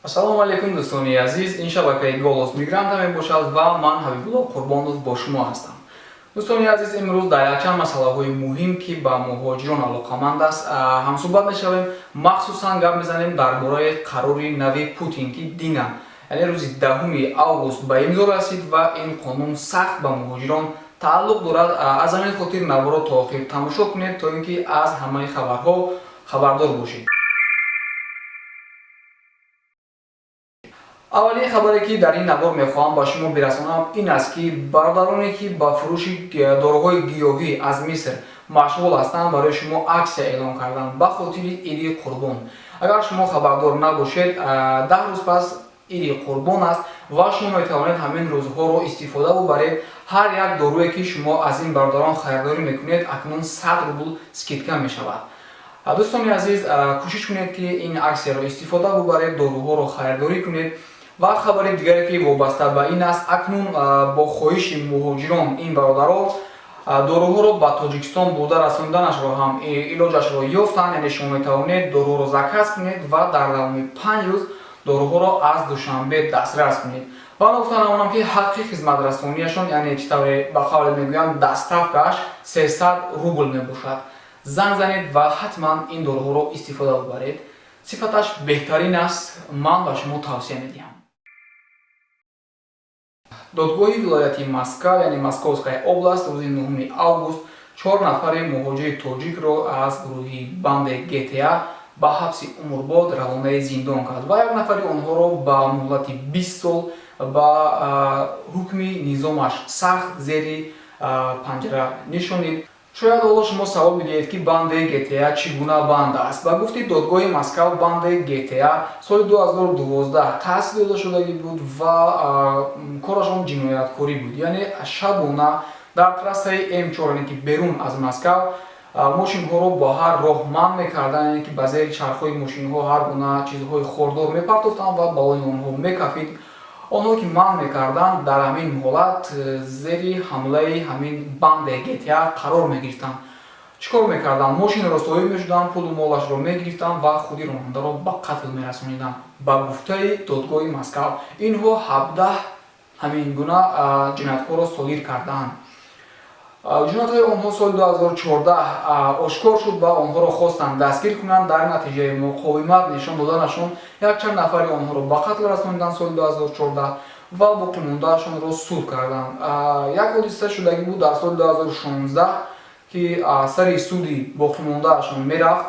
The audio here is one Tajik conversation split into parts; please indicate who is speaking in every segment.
Speaker 1: Ассалому алейкум дӯстони азиз, ин шабакаи Голос Мигранта мебошад ва ман Ҳабибулло Қурбонов бо шумо ҳастам. Дӯстони азиз, имрӯз дар якчанд масъалаҳои муҳим, ки ба муҳоҷирон алоқаманд аст, ҳамсӯҳбат мешавем. Махсусан гап мезанем дар бораи қарори нави Путин, ки динан, яъне рӯзи 10 август ба имзо расид ва ин қонун сахт ба муҳоҷирон тааллуқ дорад. Аз ҳамин хотир навбаро то охир тамошо кунед, то ин ки аз ҳамаи хабарҳо хабардор бошед. аввалин хабаре ки дар ин навбор мехоҳам ба шумо бирасонам ин аст, ки бародароне ки ба фурӯши дороҳои гиёҳӣ аз Миср машғул ҳастанд, барои шумо аксия эълон карданд ба хотири Иди Қурбон. Агар шумо хабардор набошед, 10 рӯз пас Иди Қурбон аст ва шумо метавонед ҳамин рӯзҳоро истифода бубаред. Ҳар як доруе ки шумо аз ин бародарон харидорӣ мекунед, акнун 100 рубл скидка мешавад. Дӯстони азиз, кӯшиш кунед ки ин аксияро истифода бубаред, доруҳоро харидорӣ кунед. Ва хабари дигаре ки вобаста ба ин аст, акнун бо хоҳиши муҳоҷирон ин бародаро доруҳоро ба Тоҷикистон бурда расониданашро ҳам илоҷашро ёфтанд. Яъне шумо метавонед доруҳоро заказ кунед ва дар давоми 5 рӯз доруҳоро аз душанбе дастрас кунед. Ва гуфта намонам ки ҳаққи хизматрасонияшон, яъне чӣ тавре ба қавле мегӯям, дастравкааш 300 рубл мебошад. Занг занед ва ҳатман ин доруҳоро истифода бубаред. Сифаташ беҳтарин аст, ман ба шумо тавсия медиҳам. Додгоҳи вилояти Москав, яъне Московская област, рӯзи 9 август 4 нафари муҳоҷири тоҷикро аз гурӯҳи бандаи ГТА ба ҳабси умрбод равонаи зиндон кард ва як нафари онҳоро ба муҳлати 20 сол ба ҳукми низомаш сахт зери панҷара нишонид. Шояд ҳоло шумо савол бидиҳед ки бандаи ГТА чӣ гуна банда аст. Ба гуфти додгоҳи Москав, бандаи ГТА соли 2012 таъсис дода шудагӣ буд ва корашон ҷинояткорӣ буд. Яъне шабона дар трассаи М4, яъне ки берун аз Москав, мошинҳоро ба ҳар роҳ манъ мекарданд, яъне ки ба зери чархҳои мошинҳо ҳар гуна чизҳои хордор мепартофтанд ва балони онҳо мекафид. Онҳо ки манъ мекарданд, дар ҳамин ҳолат зери ҳамлаи ҳамин бандаи ГТА қарор мегирифтанд. Чӣ кор мекарданд? Мошинро соҳиб мешуданд, пулу молашро мегирифтанд ва худи ронандаро ба қатл мерасониданд. Ба гуфтаи додгоҳи Москав, инҳо 17 ҳамин гуна ҷинояткорро содир карданд. ҷиноятҳои онҳо соли 2014 ошкор шуд ва онҳоро хостанд дастгир кунанд. Дар натиҷаи муқовимат нишон доданашон якчанд нафари онҳоро ба қатл расониданд соли 2014 ва боқимондаашонро суд карданд. Як ҳодиса шудагӣ буд дар соли 2016, ки сари суди боқимондаашон мерафт.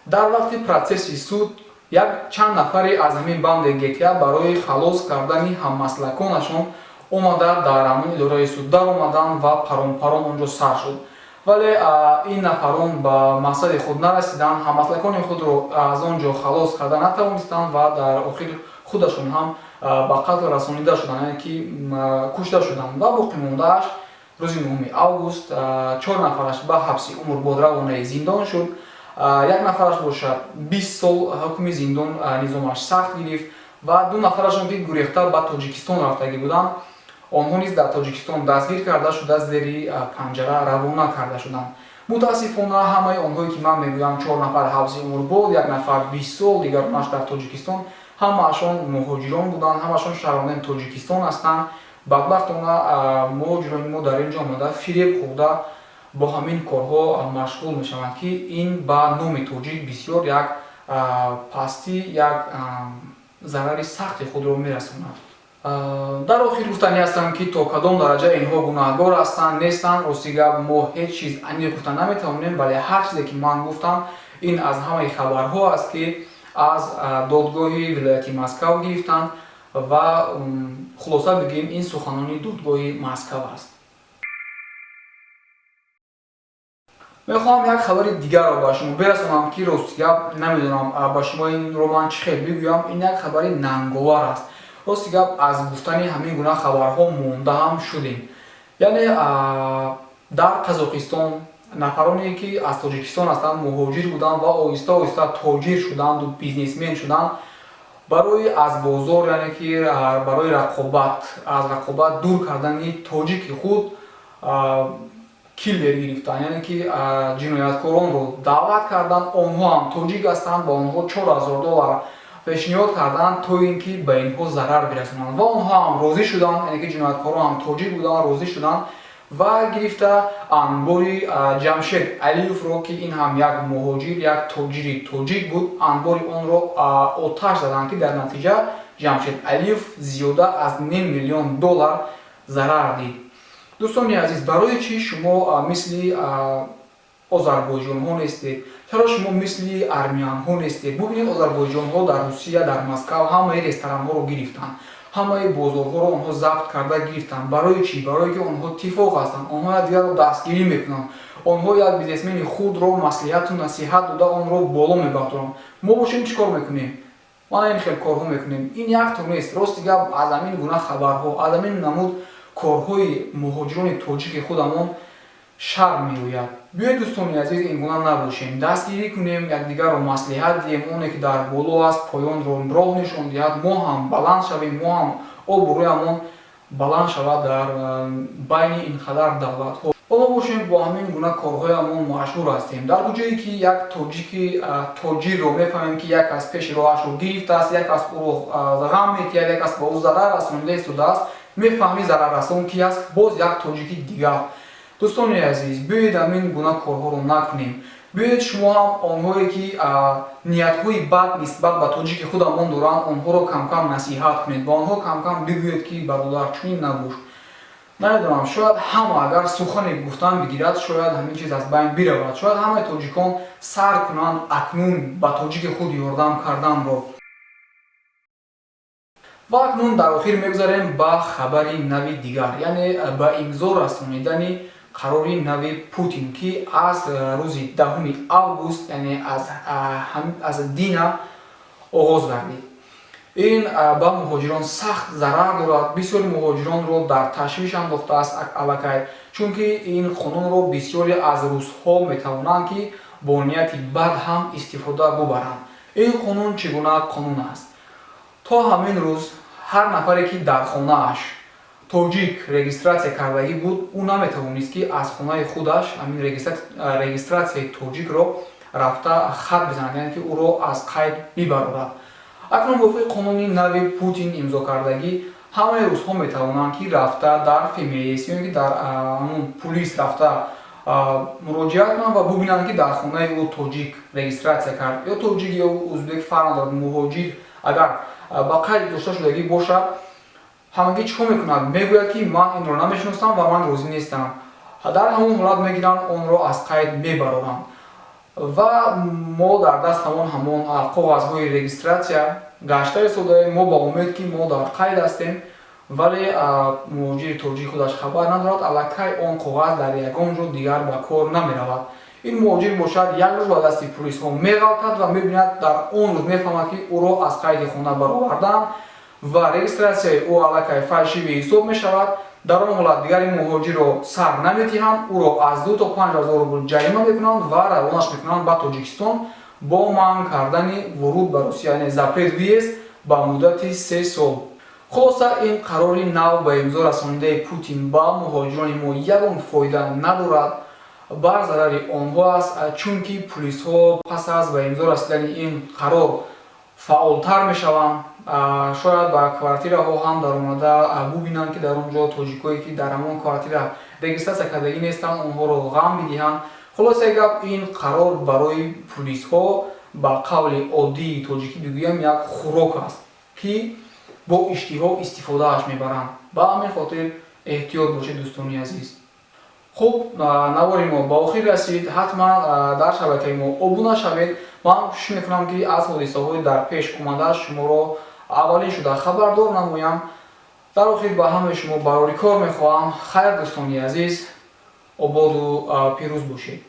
Speaker 1: Дар вақти процесси суд як чанд нафаре аз ҳамин бандаи ГТА барои халос кардани ҳаммаслаконашон омада дар ҳамон идораи суд даромаданд ва парон онҷо сар шуд. Вале ин нафарон ба мақсади худ нарасиданд, ҳаммаслакони худро аз он ҷо халос карда натавонистанд ва дар охир худашон ҳам ба қатл расонида шуданд, яъне ки кушта шуданд. Ва боқимондааш рӯзи 9 август 4 нафараш ба ҳабси умрбод равонаи зиндон шуд. Як нафараш бошад 20 сол ҳукми зиндон низомаш сахт гирифт ва 2 нафарашон ки гурехта ба Тоҷикистон рафтагӣ буданд, онҳо низ дар Тоҷикистон дастгир карда шуда зери панҷара равона карда шуданд. Мутаассифона ҳамаи онҳое ки ман мегӯям 4 нафар ҳабси умрбод, як нафар 20 сол, дигаронаш дар Тоҷикистон, ҳамаашон муҳоҷирон буданд, ҳамаашон шаҳрвандони Тоҷикистон ҳастанд. Бадбахтона муҳоҷирони мо дар ин ҷо омада фиреб хӯрда бо ҳамин корҳо машғул мешаванд, ки ин ба номи тоҷик бисёр як пастӣ, як зарари сахти худро мерасонад. Дар охир гуфтанӣ ҳастам ки то кадом дараҷа инҳо гунаҳгор ҳастанд, нестанд. Рости гап мо ҳеҷ чиз аниқ гуфта наметавонем, вале ҳар чизе ки ман гуфтам, ин аз ҳамаи хабарҳо аст, ки аз додгоҳи вилояти Москав гирифтанд ва хулоса бигӯем ин суханони додгоҳи Москав аст. мехоҳам як хабари дигарро ба шумо берасонам, ки рости гап намедонам ба шумо инро ман чӣ хел бигӯям. Ин як хабари нанговар аст. Рости гап аз гуфтани ҳамин гуна хабарҳо монда ҳам шудем. Яъне дар Қазоқистон нафароне ки аз Тоҷикистон ҳастанд, муҳоҷир буданд ва оҳиста оҳиста тоҷир шуданду бизнесмен шуданд. Барои аз бозор, яъне ки барои рақобат, аз рақобат дур кардани тоҷики худ киллер гирифтанд, яъне ки ҷинояткоронро даъват карданд. Онҳо ҳам тоҷик ҳастанд, ба онҳо $4000 пешниҳод карданд то ин ки ба инҳо зарар бирасонанд ва онҳо ҳам розӣ шуданд, яъне ки ҷинояткорон ҳам тоҷик буданд, розӣ шуданд ва гирифта анбори Ҷамшед Алиевро, ки ин ҳам як муҳоҷир, як тоҷири тоҷик буд, анбори онро оташ заданд, ки дар натиҷа Ҷамшед Алиев зиёда аз $500 миллион зарар дид. дӯстони азиз, барои чӣ шумо мисли озарбойҷонҳо нестед? чаро шумо мисли армянҳо нестед? бубинед, озарбойҷонҳо дар Русия, дар Москав ҳамаи ресторанҳоро гирифтанд, ҳамаи бозорҳоро онҳо забт карда гирифтанд. барои чӣ? барое ки онҳо тифоқ ҳастанд, онҳо якдигарро дастгирӣ мекунанд, онҳо як бизнесмени худро маслиҳату насиҳат дода онро боло мебарторанд. мо бошем чӣ кор мекунем? мана ин хел корҳо мекунем. ин як тур нест. рости гап, аз ҳамин гуна хабарҳо, аз ҳамин намуд корҳои муҳоҷирони тоҷики худамон шарм меояд. биёед дӯстони азиз, ин гуна набошем, дастгирӣ кунем, якдигарро маслиҳат диҳем, оне ки дар боло аст поёнро роҳ нишон диҳад, мо ҳам баланд шавем, мо ҳам обу рӯямон баланд шавад дар байни ин қадар давлатҳо. мо бошем бо ҳамин гуна корҳоямон машҳур ҳастем. дар куҷое ки як тоҷики тоҷирро мефаҳмем ки як кас пеши роҳашро гирифтааст, як кас ӯро ғам метиҳад, як кас ба ӯ зарар расонида истодааст, мефаҳмӣ зараррасон ки аст, боз як тоҷики дигар. дӯстони азиз, биёед ҳамин гуна корҳоро накунем. биёед шумо ҳам онҳое ки ниятҳои бад нисбат ба тоҷики худамон доранд, онҳоро камкам насиҳат кунед, ба онҳо камкам бигӯед ки бародар, чунин набош. намедонам, шояд ҳама агар сухане гуфтан бигирад, шояд ҳамин чиз аз байн биравад, шояд ҳамаи тоҷикон сар кунанд акнун ба тоҷики худ ёрдам карданро. ва акнун дар охир мегузарем ба хабари нави дигар, яъне ба имзо расонидани қарори нави Путин, ки аз рӯзи 10 август, яъне аз дина оғоз гардид. ин ба муҳоҷирон сахт зарар дорад. бисёри муҳоҷиронро дар ташвиш андохтааст аллакай, чунки ин қонунро бисёре аз русҳо метавонанд ки бо нияти бад ҳам истифода бубаранд. ин қонун чӣ гуна қонун аст? то ҳамин рӯз ҳар нафаре ки дар хонааш тоҷик регистратсия кардагӣ буд, ӯ наметавонист ки аз хонаи худаш ҳамин регистратсияи тоҷикро рафта хат бизанад, яъне ки ӯро аз қайд бибарорад. акнун мувофиқи қонуни нави Путин имзо кардагӣ, ҳамаи русҳо метавонанд ки рафта дар ФМС ё ки дар пулис рафта муроҷиат кунанд ва бубинанд ки дар хонаи ӯ тоҷик регистратсия кард, ё тоҷик ё ӯзбек, фарқ надорад. муҳоҷир агар ба қайд дошта шудагӣ бошад, ҳамагӣ чӣ кор мекунад? мегӯяд ки ман инро намешиносам ва ман розӣ нестам. дар ҳамон ҳолат мегиранд, онро аз қайд мебароранд ва мо дар дастамон ҳамон коғазҳои регистратсия гашта истодаем. мо ба умед ки мо дар қайд ҳастем, вале муҳоҷири тоҷик худаш хабар надорад, аллакай он коғаз дар ягон ҷо дигар ба кор намеравад. ин муҳоҷир бошад, як рӯз ба дасти пулисҳо меғалтад ва мебинад, дар он рӯз мефаҳмад ки ӯро аз қайди хона бароварданд ва регистратсияи ӯ аллакай фальшивӣ ҳисоб мешавад. дар он ҳолат дигар ин муҳоҷирро сар наметиҳанд, ӯро аз 2 то 5 ҳазор рубл ҷарима мекунанд ва равонаш мекунанд ба Тоҷикистон бо манъ кардани вуруд ба Русия, яъне запрет въезд ба муддати 3 сол. хулоса, ин қарори нав ба имзо расонидаи Путин ба муҳоҷирони мо ягон фоида надорад, бар зарари онҳо аст, чунки пулисҳо пас аз ба имзо расидани ин қарор фаъолтар мешаванд. шояд ба квартираҳо ҳам даромада бубинанд ки дар он ҷо тоҷикое ки дар ҳамон квартира регистратсия кардагӣ нестанд, онҳоро ғам бидиҳанд. хулосаи гап, ин қарор барои пулисҳо, ба қавли оддии тоҷикӣ бигӯям, як хӯрок аст ки бо иштиҳо истифодааш мебаранд. ба ҳамин хотир эҳтиёт бошед дӯстони азиз. хуб, навори мо ба охир расид. ҳатман дар шабакаи мо обуна шавед. ман кӯшиш мекунам ки аз ҳодисаҳои дар пеш омада шуморо аввалин шуда хабардор намоям. дар охир ба ҳамаи шумо барори кор мехоҳам. хайр дӯстони азиз, ободу пирӯз бошед.